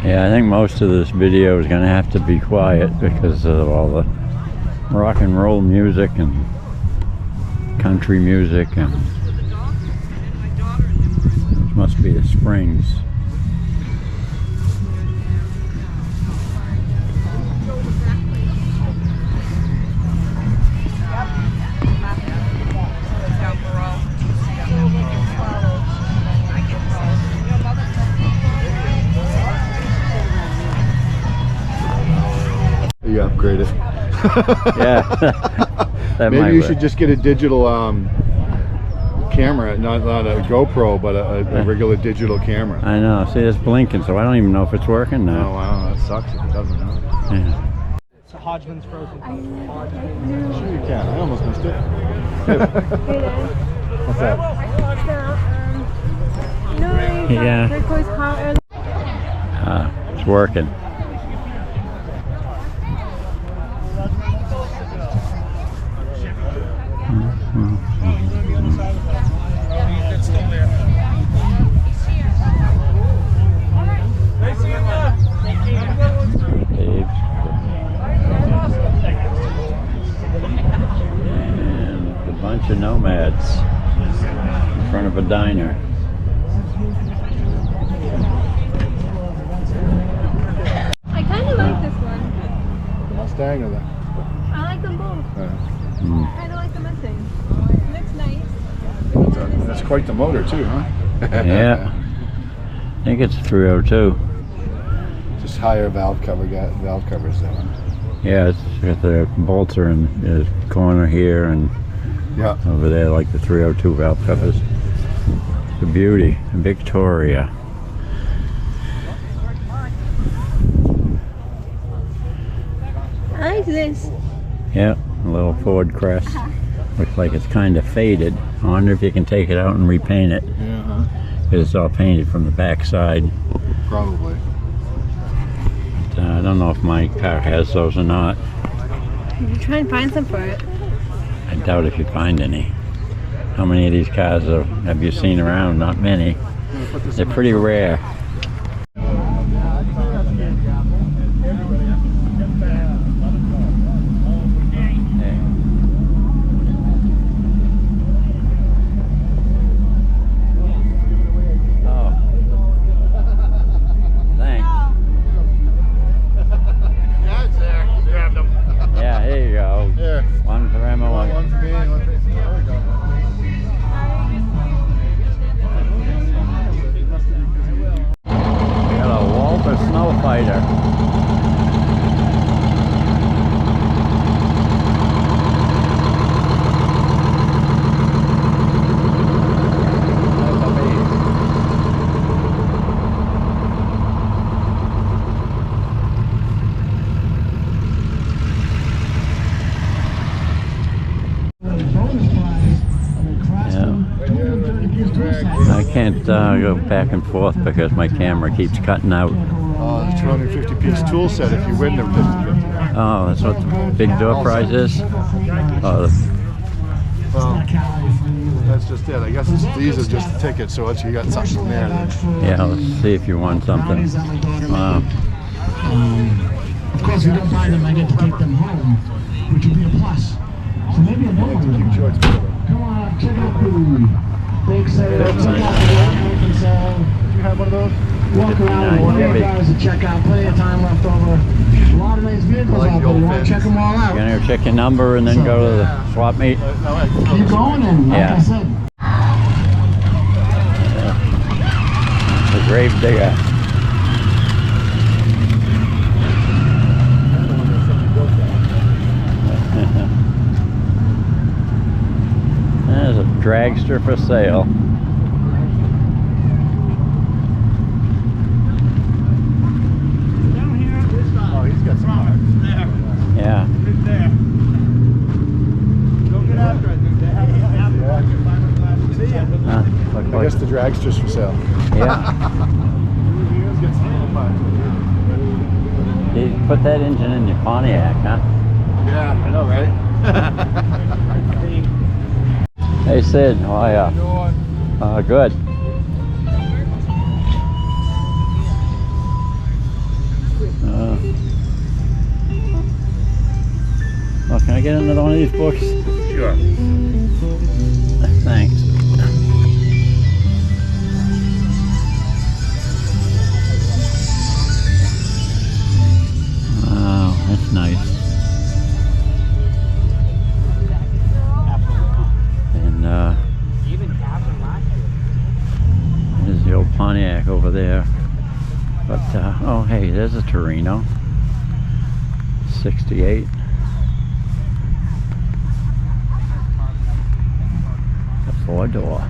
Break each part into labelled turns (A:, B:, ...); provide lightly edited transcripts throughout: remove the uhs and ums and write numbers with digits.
A: Yeah, I think most of this video is going to have to be quiet because of all the rock and roll music and country music, and it must be the Springs.
B: You upgrade it.
A: Yeah.
B: Maybe you should just get a digital camera, not a GoPro, but a regular digital camera.
A: I know. See, it's blinking, so I don't even know if it's working now.
B: Oh wow, that sucks if it doesn't. Huh?
A: Yeah.
C: It's a Hodgman's frozen.
B: Sure you can. I almost missed it. What's that?
A: Yeah. It's working. And a bunch of nomads in front of a diner.
D: I kind of like this one.
B: The Mustang or the?
D: I like them both. I don't like the Mustang. It looks nice.
B: That's quite the motor too, huh?
A: Yeah. I think it's 302.
B: Just higher valve covers though. Huh?
A: Yeah, it's got the bolts are in the corner here and
B: Yeah.
A: over there, like the 302 valve covers. The beauty, Victoria.
D: I like this.
A: Yeah, a little Ford Crest. Looks like it's kind of faded. I wonder if you can take it out and repaint it.
B: Yeah. Huh?
A: Because it's all painted from the back side.
B: Probably.
A: I don't know if my car has those or not.
D: You try and find some for it.
A: I doubt if you find any. How many of these cars have you seen around? Not many. They're pretty rare. I can't go back and forth because my camera keeps cutting out.
B: Oh, it's a 250-piece tool set if you win them.
A: Oh, that's what the big door prize is? Oh,
B: well, that's just it. I guess these are just the tickets, so you got something there.
A: yeah, let's see if you won something. Wow.
E: Of course, if we don't buy them, I get to take them home, which would be a plus. So maybe another one. Come on, check out the big sale. Check out the work sale.
B: Did you have one of those?
E: Walk around, one of the guys to check out. Plenty of time left over. A lot of nice vehicles out there. You want to check them all out.
A: You're gonna check your number and then go to the swap meet?
E: Keep going, and like I said.
A: The grave digger. There's a dragster for sale.
B: Oh, he's got some parts.
A: Yeah.
C: There. Go get after it, dude. They have it. See ya.
B: I guess the dragster's for sale.
A: Yeah.
B: He's got some parts.
A: You put that engine in your Pontiac, huh?
B: Yeah, I know, right?
A: Hey Sid, how are you? Good. get into one of these books?
C: Sure.
A: Thanks. Wow, that's nice. And there's the old Pontiac over there. But oh hey, there's a Torino. 68. The 4-door.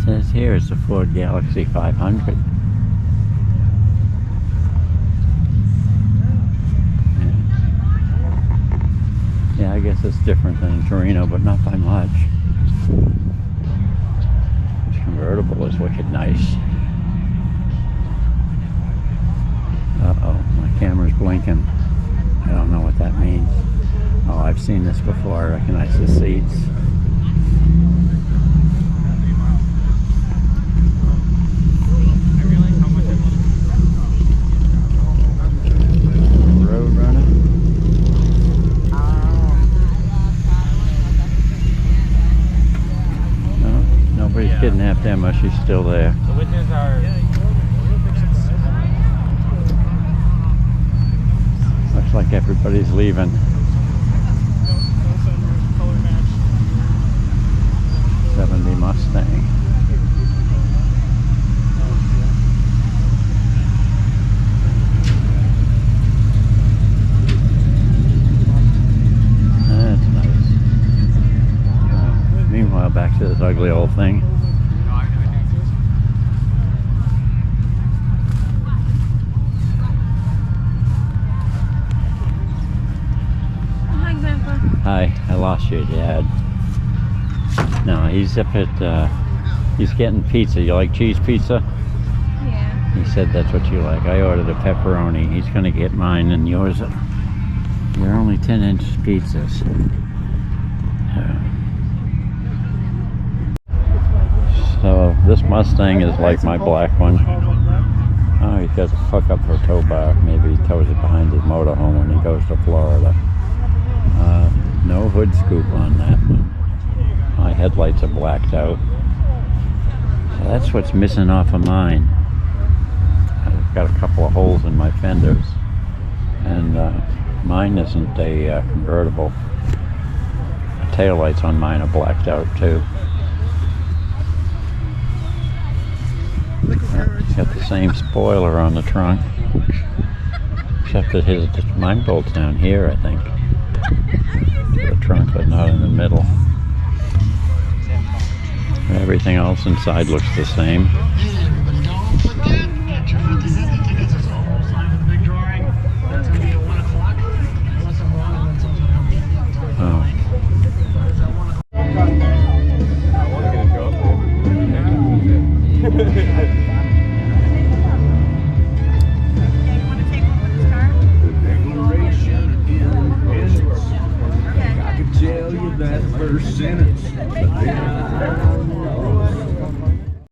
A: Says here it's a Ford Galaxy 500. Yeah, I guess it's different than a Torino, but not by much. This convertible is wicked nice. Uh-oh, my camera's blinking. I don't know what that means. Oh, I've seen this before. I recognize the seats. Roadrunner. No, nobody's kidnapped Emma. She's still there.
C: The windows are.
A: Looks like everybody's leaving.
C: Color match.
A: 70 Mustang. That's nice. Meanwhile, back to this ugly old thing.
D: Hi, Grandpa.
A: Hi, I lost your dad. No, he's up at, he's getting pizza. You like cheese pizza?
D: Yeah.
A: He said that's what you like. I ordered a pepperoni. He's gonna get mine and yours. They're only 10-inch pizzas. So this Mustang is like my black one. Oh, he's got to hook up for a tow bar. Maybe he tows it behind his motorhome when he goes to Florida. No hood scoop on that one. My headlights are blacked out. So that's what's missing off of mine. I've got a couple of holes in my fenders. And mine isn't a convertible. The taillights on mine are blacked out too. It's got the same spoiler on the trunk. Except that mine bolts down here, I think. The trunk, but not in the middle. Everything else inside looks the same.